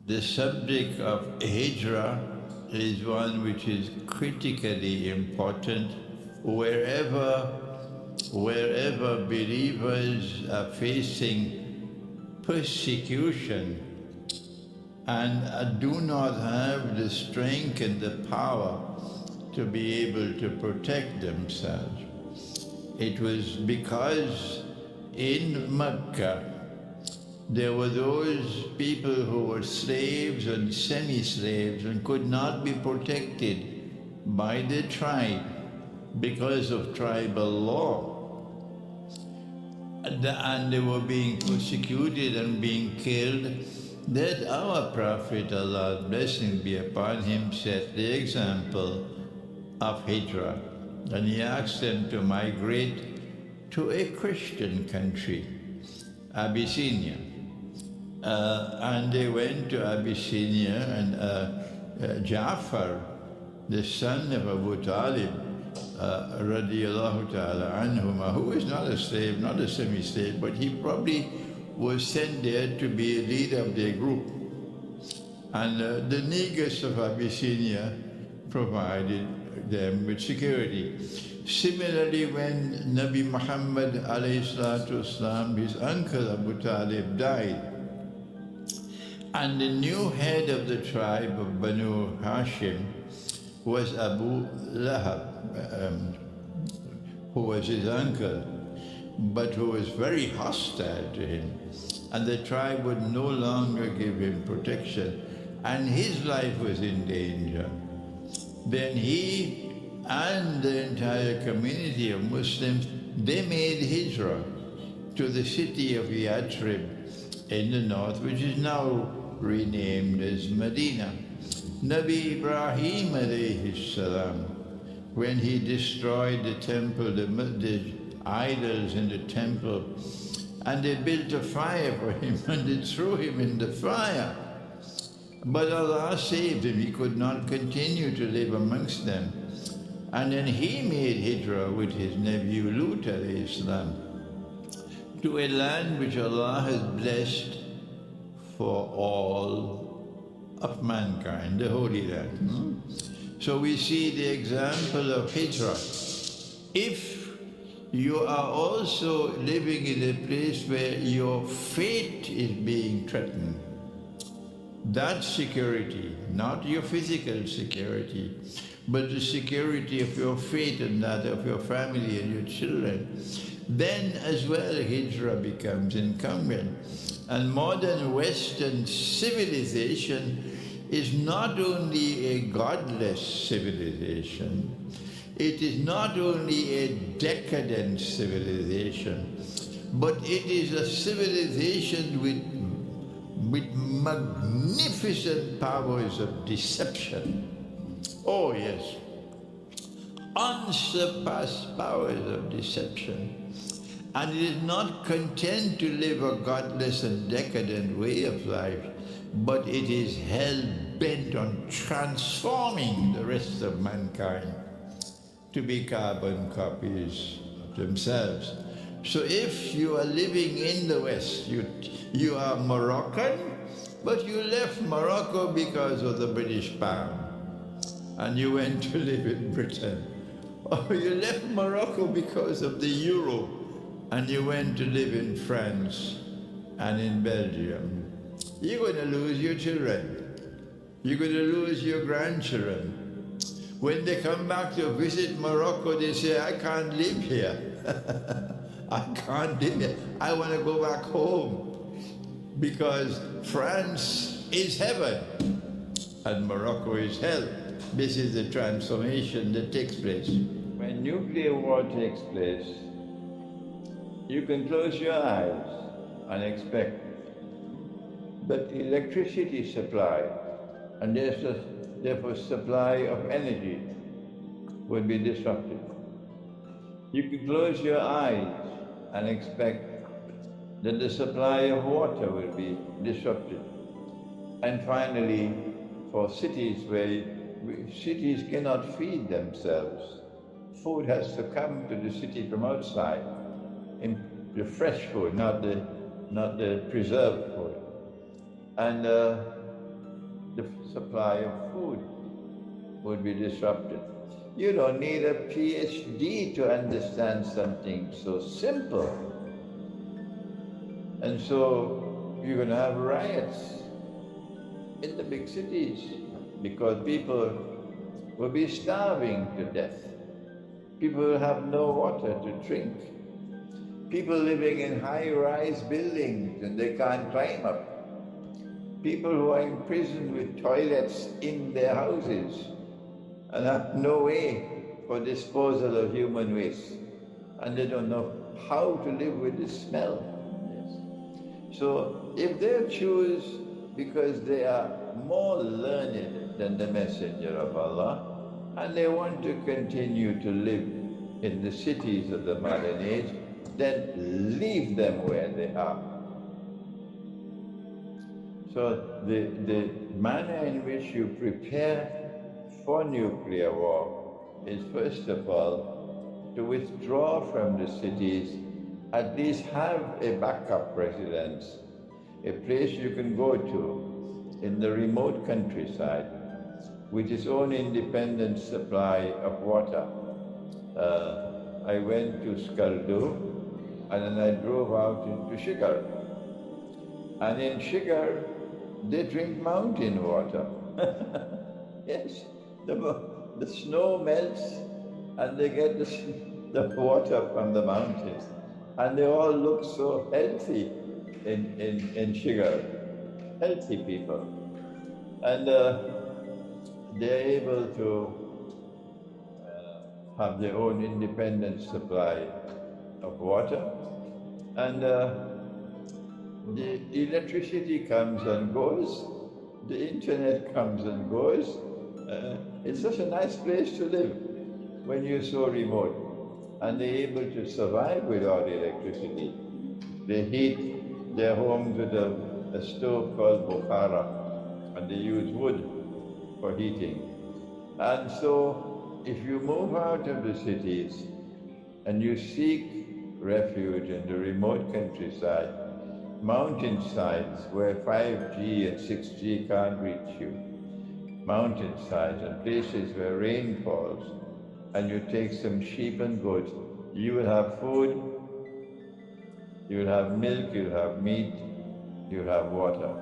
The subject of hijrah is one which is critically important wherever believers are facing persecution and do not have the strength and the power to be able to protect themselves. It was because in Mecca there were those people who were slaves and semi-slaves and could not be protected by the tribe because of tribal law. And they were being persecuted and being killed. That our Prophet, Allah's blessing be upon him, set the example of hijrah. And he asked them to migrate to a Christian country, Abyssinia. And they went to Abyssinia, and Ja'far, the son of Abu Talib, radiallahu ta'ala anhuma, who is not a slave, not a semi-slave, but he probably was sent there to be a leader of their group. And the negus of Abyssinia provided them with security. Similarly, when Nabi Muhammad alayhi salatu wasalam, his uncle Abu Talib, died, and the new head of the tribe of Banu Hashim was Abu Lahab, who was his uncle, but who was very hostile to him. And the tribe would no longer give him protection, and his life was in danger. Then he and the entire community of Muslims, they made hijrah to the city of Yathrib in the north, which is now renamed as Medina. Nabi Ibrahim alayhi salam, when he destroyed the temple, the idols in the temple, and they built a fire for him and they threw him in the fire. But Allah saved him. He could not continue to live amongst them. And then he made hijrah with his nephew Lut alayhi salam to a land which Allah has blessed for all of mankind, the Holy Land. So we see the example of hijrah. If you are also living in a place where your fate is being threatened, that security, not your physical security, but the security of your fate and that of your family and your children, then as well hijrah becomes incumbent. And modern Western civilization is not only a godless civilization, it is not only a decadent civilization, but it is a civilization with magnificent powers of deception. Oh yes, unsurpassed powers of deception. And it is not content to live a godless and decadent way of life, but it is hell-bent on transforming the rest of mankind to be carbon copies of themselves. So if you are living in the West, you are Moroccan, but you left Morocco because of the British pound, and you went to live in Britain. Or you left Morocco because of the euro, and you went to live in France and in Belgium. You're going to lose your children. You're going to lose your grandchildren. When they come back to visit Morocco, they say, I can't live here. I can't live here. I want to go back home, because France is heaven and Morocco is hell. This is the transformation that takes place. When nuclear war takes place, you can close your eyes and expect that electricity supply and therefore supply of energy will be disrupted. You can close your eyes and expect that the supply of water will be disrupted. And finally, for cities where cities cannot feed themselves, food has to come to the city from outside, in the fresh food, not the preserved food. And the supply of food would be disrupted. You don't need a PhD to understand something so simple. And so you're going to have riots in the big cities because people will be starving to death. People will have no water to drink. People living in high-rise buildings and they can't climb up. People who are imprisoned with toilets in their houses and have no way for disposal of human waste. And they don't know how to live with the smell. Yes. So if they choose, because they are more learned than the Messenger of Allah, and they want to continue to live in the cities of the modern age, then leave them where they are. So the manner in which you prepare for nuclear war is, first of all, to withdraw from the cities, at least have a backup residence, a place you can go to in the remote countryside with its own independent supply of water. I went to Skardu and then I drove out into Shigar. And in Shigar, they drink mountain water. Yes, the snow melts and they get the water from the mountains. And they all look so healthy in Shigar, healthy people. And they're able to have their own independent supply of water. And the electricity comes and goes, the internet comes and goes. It's such a nice place to live when you're so remote. And they're able to survive without electricity. They heat their homes with a stove called Bukhara, and they use wood for heating. And so if you move out of the cities and you seek refuge in the remote countryside, mountainsides where 5G and 6G can't reach you, mountainsides and places where rain falls, and you take some sheep and goats, you will have food, you will have milk, you'll have meat, you'll have water.